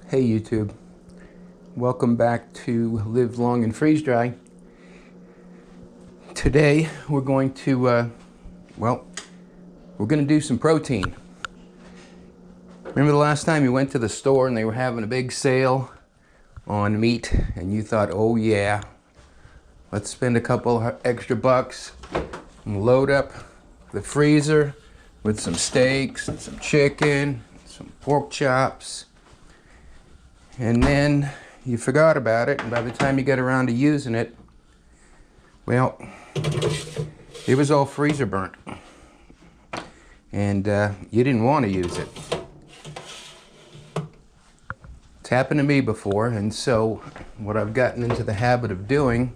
Hey YouTube, welcome back to Live Long and Freeze Dry. Today we're going to, we're going to do some protein. Remember the last time you went to the store and they were having a big sale on meat and you thought, oh yeah, let's spend a couple extra bucks and load up the freezer with some steaks and some chicken, some pork chops. And then you forgot about it, and by the time you get around to using it, well, it was all freezer burnt. And you didn't want to use it. It's happened to me before, and so what I've gotten into the habit of doing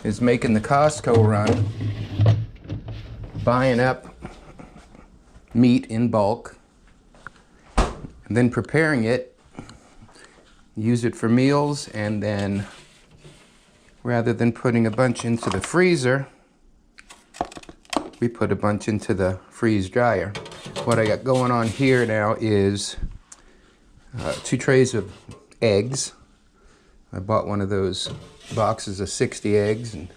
is making the Costco run, buying up meat in bulk, and then preparing it. Use it for meals, and then rather than putting a bunch into the freezer, we put a bunch into the freeze dryer. What I got going on here now is 2 trays of eggs. I bought one of those boxes of 60 eggs and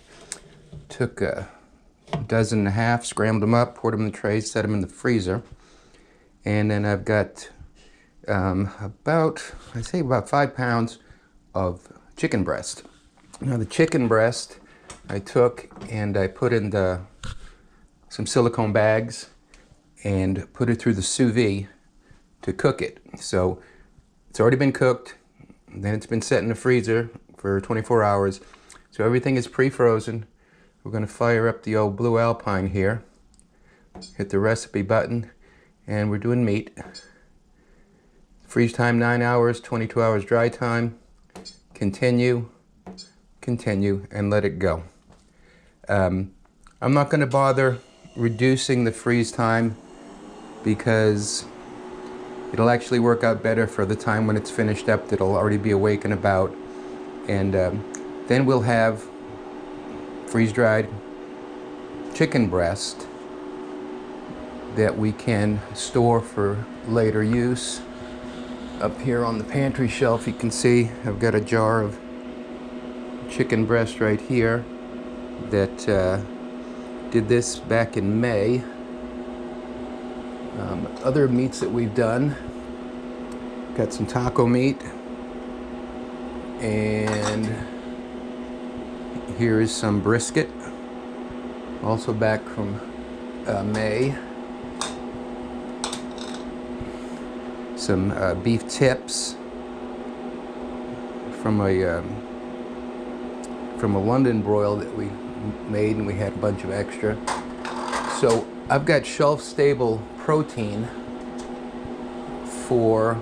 took a dozen and a half, scrambled them up, poured them in the trays, set them in the freezer. And then I've got about 5 pounds of chicken breast. Now the chicken breast I took and I put in some silicone bags and put it through the sous vide to cook it. So it's already been cooked, then it's been set in the freezer for 24 hours. So everything is pre-frozen. We're going to fire up the old Blue Alpine here, hit the recipe button, and we're doing meat. Freeze time 9 hours, 22 hours dry time. Continue, and let it go. I'm not going to bother reducing the freeze time because it'll actually work out better for the time when it's finished up. It'll already be awake and about. And then we'll have freeze-dried chicken breast that we can store for later use. Up here on the pantry shelf, you can see I've got a jar of chicken breast right here that did this back in May. Other meats that we've done, got some taco meat, and here is some brisket, also back from May. Some beef tips from a London broil that we made, and we had a bunch of extra. So I've got shelf-stable protein for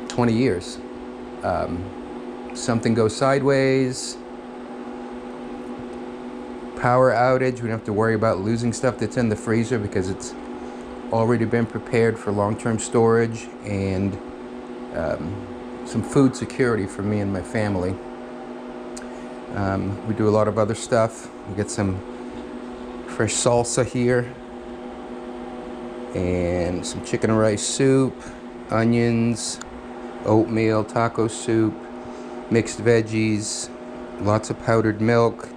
20 years. Something goes sideways, power outage, we don't have to worry about losing stuff that's in the freezer because it's already been prepared for long-term storage, and some food security for me and my family. We do a lot of other stuff. We get some fresh salsa here, and some chicken and rice soup, onions, oatmeal, taco soup, mixed veggies, lots of powdered milk,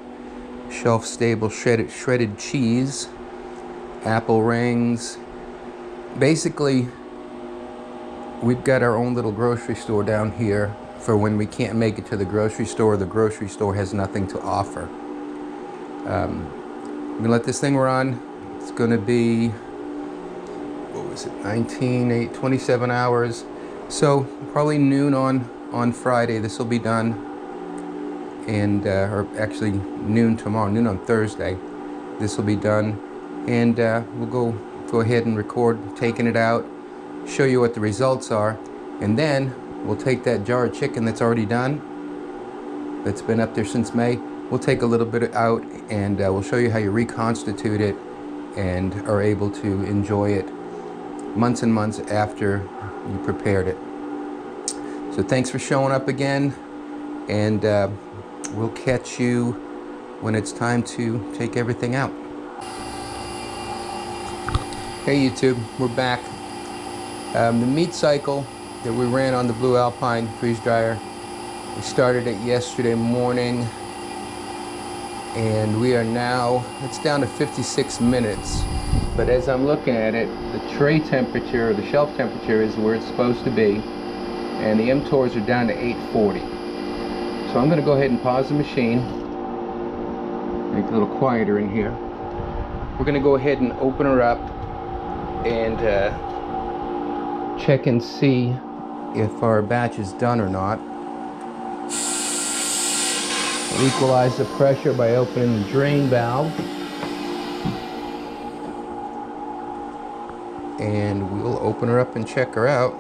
shelf-stable shredded cheese, apple rings. Basically, we've got our own little grocery store down here for when we can't make it to the grocery store has nothing to offer. I'm gonna let this thing run. It's gonna be, 27 hours. So probably noon on Friday this will be done, and or actually noon tomorrow, noon on Thursday this will be done, and we'll go ahead and record taking it out, show you what the results are, and then we'll take that jar of chicken that's already done, that's been up there since May. We'll take a little bit out, and we'll show you how you reconstitute it and are able to enjoy it months and months after you prepared it. So thanks for showing up again, and we'll catch you when it's time to take everything out. Hey YouTube, we're back. The meat cycle that we ran on the Blue Alpine freeze dryer. We started it yesterday morning, and we are now, it's down to 56 minutes. But as I'm looking at it, the tray temperature, or the shelf temperature, is where it's supposed to be, and the mTORs are down to 840. So I'm going to go ahead and pause the machine, make it a little quieter in here. We're going to go ahead and open her up and check and see if our batch is done or not. We'll equalize the pressure by opening the drain valve, and we'll open her up and check her out.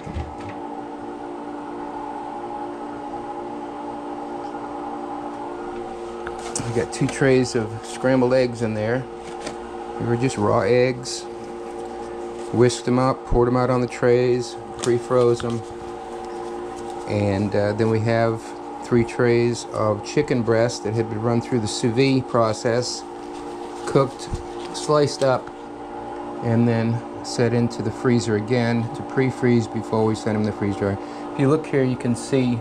We got 2 trays of scrambled eggs in there. They were just raw eggs. Whisked them up, poured them out on the trays, pre-froze them, and then we have 3 trays of chicken breast that had been run through the sous vide process, cooked, sliced up, and then set into the freezer again to pre-freeze before we send them to the freeze dryer. If you look here, you can see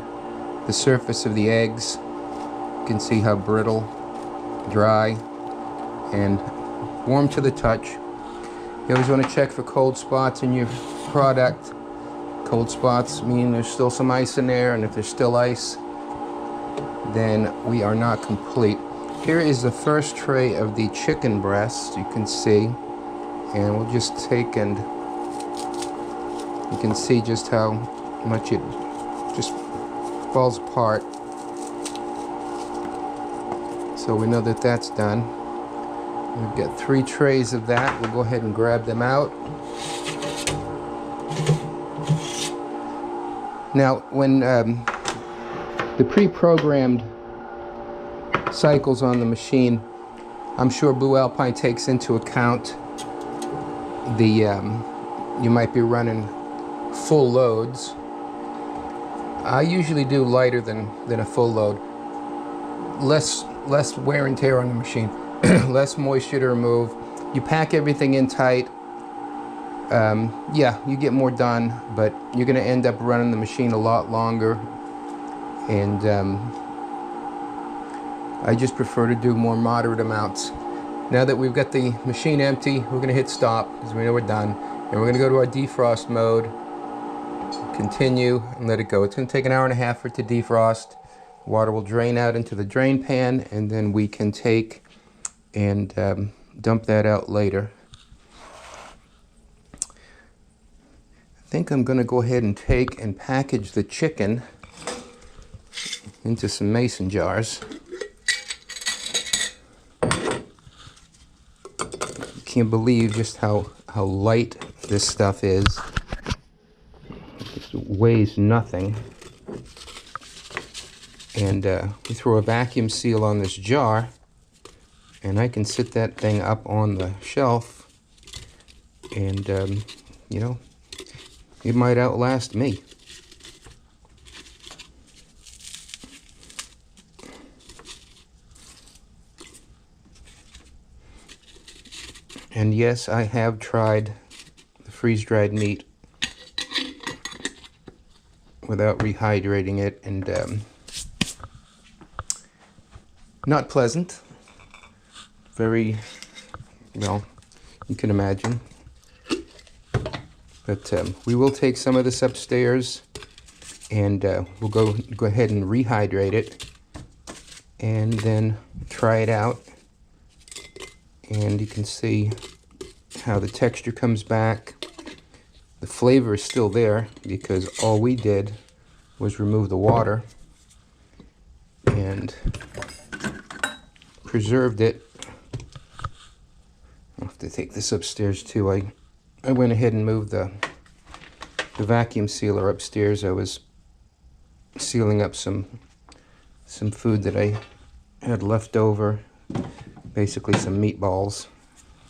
the surface of the eggs. You can see how brittle, dry, and warm to the touch. You always want to check for cold spots in your product. Cold spots mean there's still some ice in there, and if there's still ice, then we are not complete. Here is the first tray of the chicken breast, you can see, and we'll just take, and you can see just how much it just falls apart. So we know that that's done. We've got 3 trays of that. We'll go ahead and grab them out. Now, when the pre-programmed cycles on the machine, I'm sure Blue Alpine takes into account the, you might be running full loads. I usually do lighter than a full load. Less wear and tear on the machine. Less moisture to remove. You pack everything in tight. Yeah, you get more done, but you're going to end up running the machine a lot longer. And I just prefer to do more moderate amounts. Now that we've got the machine empty, we're going to hit stop because we know we're done. And we're going to go to our defrost mode, continue, and let it go. It's going to take an hour and a half for it to defrost. Water will drain out into the drain pan, and then we can take and dump that out later. I think I'm going to go ahead and take and package the chicken into some mason jars. Can't believe just how light this stuff is. It weighs nothing. And we throw a vacuum seal on this jar, and I can sit that thing up on the shelf, and you know, it might outlast me. And yes, I have tried the freeze-dried meat without rehydrating it, and not pleasant. Very, well, you can imagine. But we will take some of this upstairs, and we'll go ahead and rehydrate it, and then try it out. And you can see how the texture comes back. The flavor is still there because all we did was remove the water and preserved it. I'll have to take this upstairs too. I went ahead and moved the vacuum sealer upstairs. I was sealing up some food that I had left over, basically some meatballs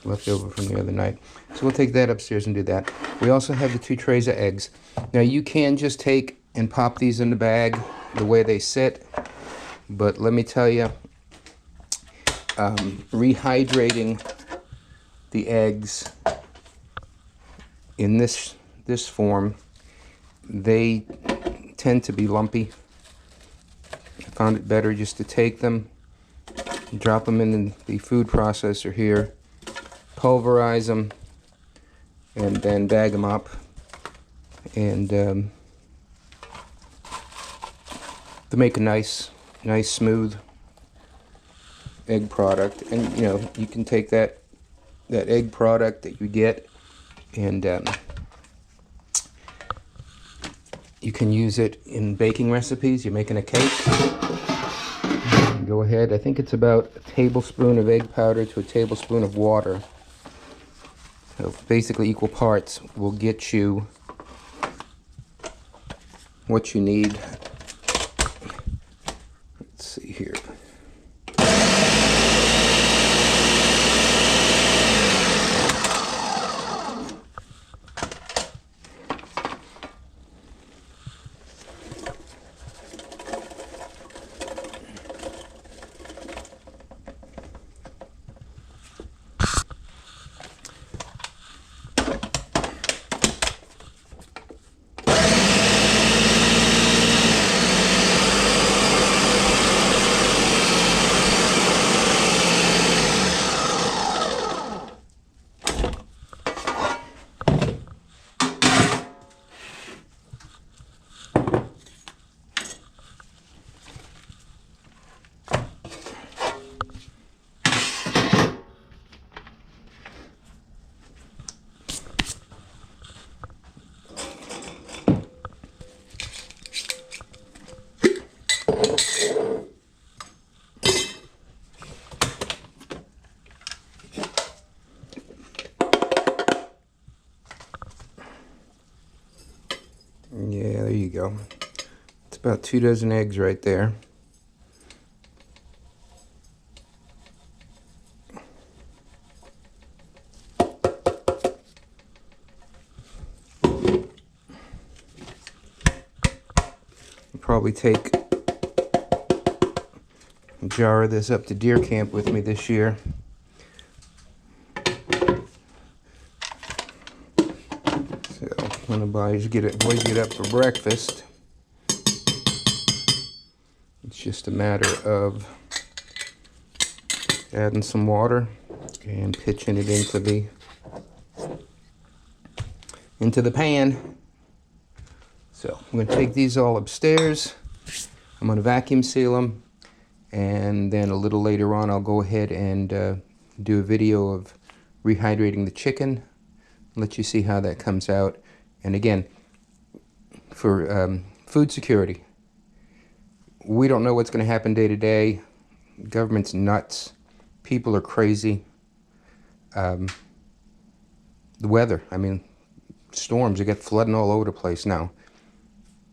left over from the other night. So we'll take that upstairs and do that. We also have the 2 trays of eggs. Now you can just take and pop these in the bag the way they sit, but let me tell you, rehydrating the eggs in this form they tend to be lumpy. I found it better just to take them, drop them in the food processor here, pulverize them, and then bag them up, and to make a nice smooth egg product. And you know, you can take that egg product that you get, and you can use it in baking recipes. You're making a cake, go ahead. I think it's about a tablespoon of egg powder to a tablespoon of water. So basically equal parts will get you what you need. Let's see here. Yeah, there you go. It's about 2 dozen eggs right there. I'll probably take a jar of this up to deer camp with me this year. When the boys get up for breakfast, it's just a matter of adding some water and pitching it into the pan. So I'm going to take these all upstairs. I'm going to vacuum seal them, and then a little later on I'll go ahead and do a video of rehydrating the chicken, let you see how that comes out. And again, for food security, we don't know what's going to happen day to day. Government's nuts. People are crazy. The weather, I mean, storms, you get flooding all over the place now.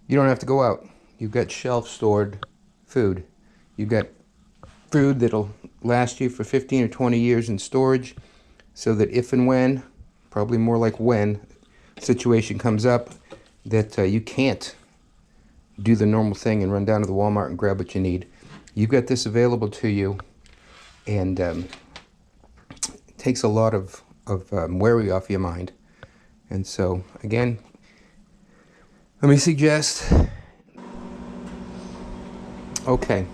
You don't have to go out. You've got shelf-stored food. You've got food that'll last you for 15 or 20 years in storage, so that if and when, probably more like when, situation comes up that you can't do the normal thing and run down to the Walmart and grab what you need. You've got this available to you, and it takes a lot of worry off your mind. And so, again, let me suggest, okay,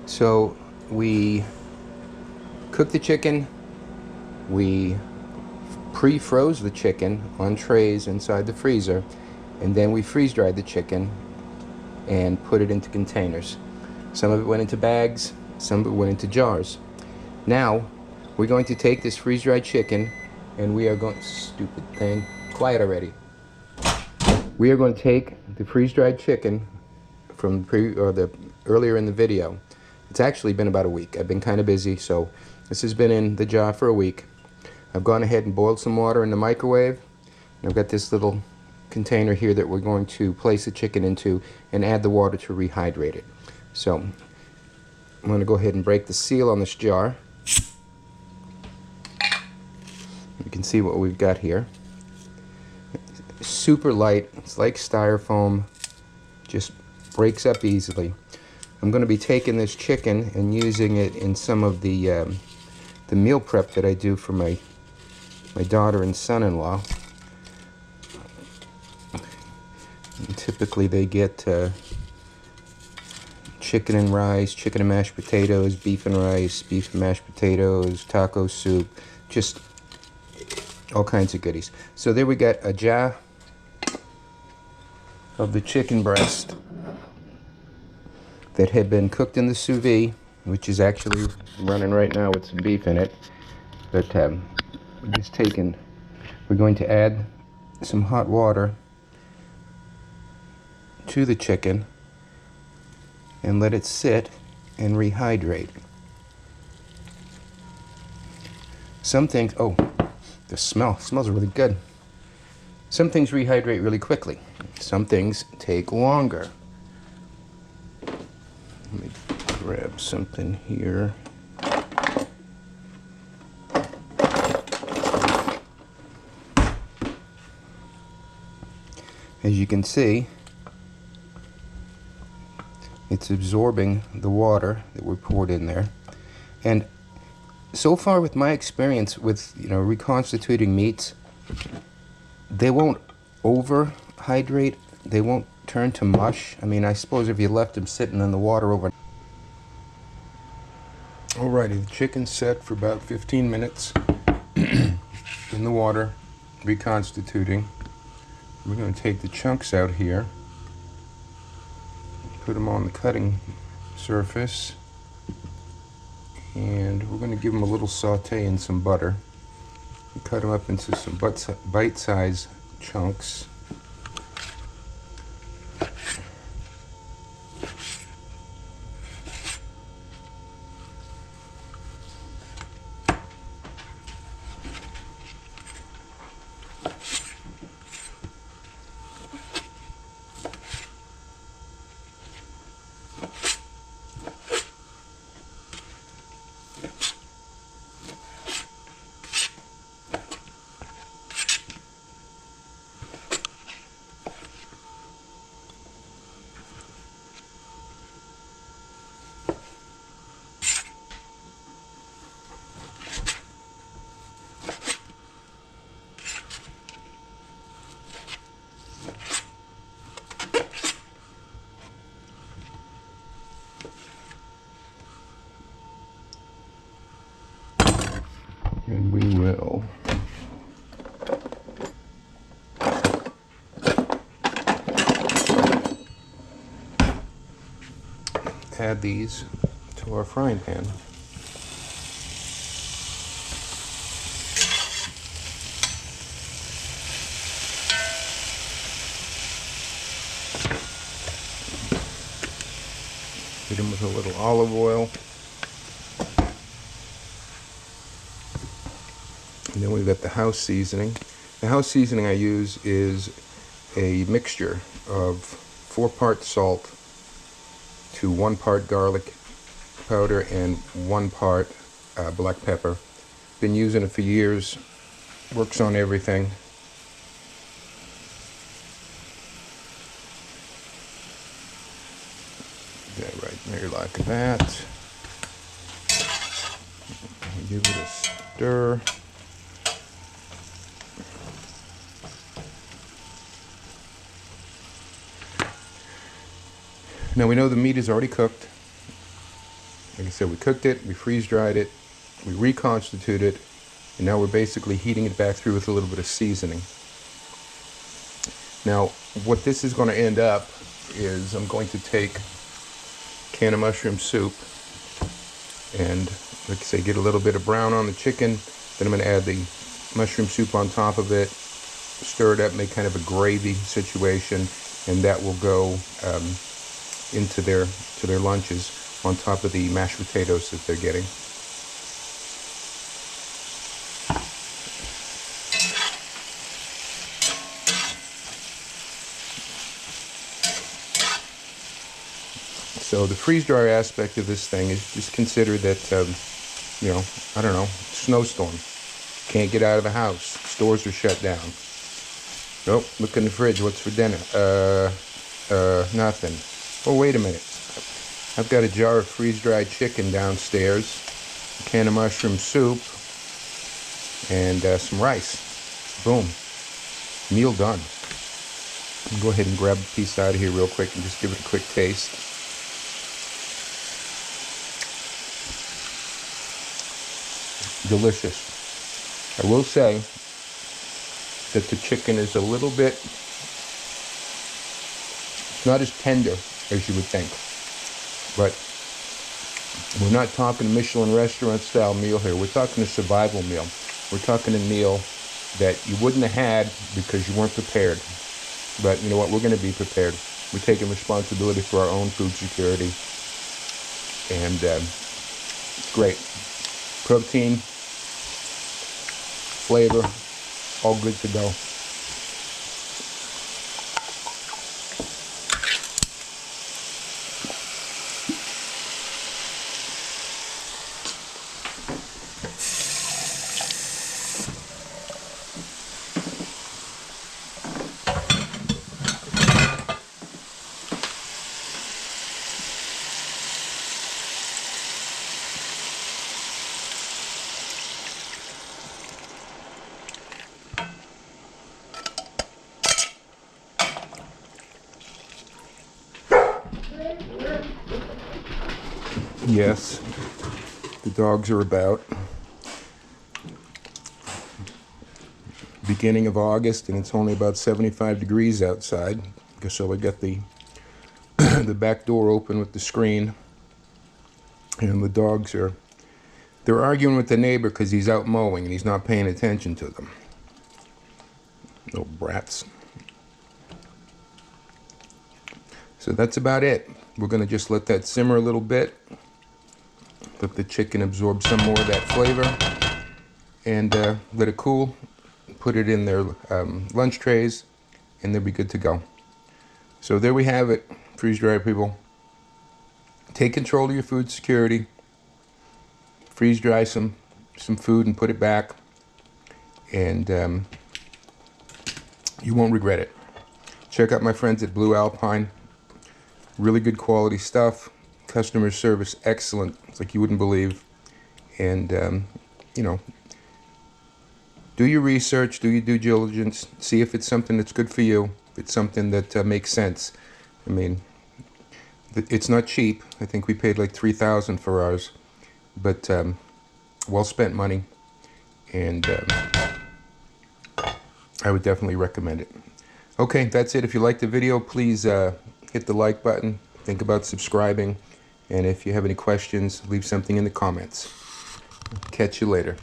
so we cook the chicken, we pre-froze the chicken on trays inside the freezer, and then we freeze-dried the chicken and put it into containers. Some of it went into bags, some of it went into jars. Now we're going to take this freeze-dried chicken, and we are going, stupid thing, quiet already. We are going to take the freeze-dried chicken from earlier in the video. It's actually been about a week. I've been kind of busy, so this has been in the jar for a week. I've gone ahead and boiled some water in the microwave. And I've got this little container here that we're going to place the chicken into and add the water to rehydrate it. So I'm going to go ahead and break the seal on this jar. You can see what we've got here. It's super light. It's like styrofoam. Just breaks up easily. I'm going to be taking this chicken and using it in some of the meal prep that I do for my daughter and son-in-law. And typically they get chicken and rice, chicken and mashed potatoes, beef and rice, beef and mashed potatoes, taco soup, just all kinds of goodies. So there we got a jar of the chicken breast that had been cooked in the sous vide, which is actually running right now with some beef in it. But we're going to add some hot water to the chicken and let it sit and rehydrate. Some things, oh, the smells really good. Some things rehydrate really quickly. Some things take longer. Let me grab something here. As you can see, it's absorbing the water that we poured in there. And so far with my experience with, reconstituting meats, they won't overhydrate, they won't turn to mush. I mean, I suppose if you left them sitting in the water over. Alrighty, the chicken's set for about 15 minutes in the water, reconstituting. We're going to take the chunks out here, put them on the cutting surface, and we're going to give them a little saute in some butter. And cut them up into some bite-sized chunks. And we will add these to our frying pan. Hit them with a little olive oil. And then we've got the house seasoning. The house seasoning I use is a mixture of 4 parts salt to 1 part garlic powder and 1 part black pepper. Been using it for years. Works on everything. Yeah, right there like that. Give it a stir. Now we know the meat is already cooked. Like I said, we cooked it, we freeze-dried it, we reconstituted it, and now we're basically heating it back through with a little bit of seasoning. Now, what this is going to end up is I'm going to take a can of mushroom soup and, like I say, get a little bit of brown on the chicken. Then I'm going to add the mushroom soup on top of it, stir it up, make kind of a gravy situation, and that will go into their lunches on top of the mashed potatoes that they're getting. So the freeze dryer aspect of this thing is just consider that, I don't know, snowstorm. Can't get out of the house. Stores are shut down. Nope, look in the fridge. What's for dinner? Nothing. Oh, wait a minute. I've got a jar of freeze-dried chicken downstairs, a can of mushroom soup, and some rice. Boom. Meal done. Go ahead and grab a piece out of here real quick and just give it a quick taste. Delicious. I will say that the chicken is a little bit, it's not as tender as you would think, but we're not talking Michelin restaurant style meal here. We're talking a survival meal. We're talking a meal that you wouldn't have had because you weren't prepared. But you know what? We're going to be prepared. We're taking responsibility for our own food security. And it's great. Protein, flavor, all good to go. Yes, the dogs are about. Beginning of August, and it's only about 75 degrees outside. So I got the the back door open with the screen, and the dogs they're arguing with the neighbor because he's out mowing and he's not paying attention to them. Little brats. So that's about it. We're going to just let that simmer a little bit. Let the chicken absorb some more of that flavor, and let it cool. Put it in their lunch trays, and they'll be good to go. So there we have it, freeze dry people. Take control of your food security. Freeze dry some food and put it back, and you won't regret it. Check out my friends at Blue Alpine. Really good quality stuff. Customer service excellent, like you wouldn't believe. And you know, do your research, do your due diligence, see if it's something that's good for you, if it's something that makes sense. I mean, it's not cheap. I think we paid like $3,000 for ours, but well spent money, and I would definitely recommend it. Okay, that's it. If you liked the video, please hit the like button. Think about subscribing. And if you have any questions, leave something in the comments. Catch you later.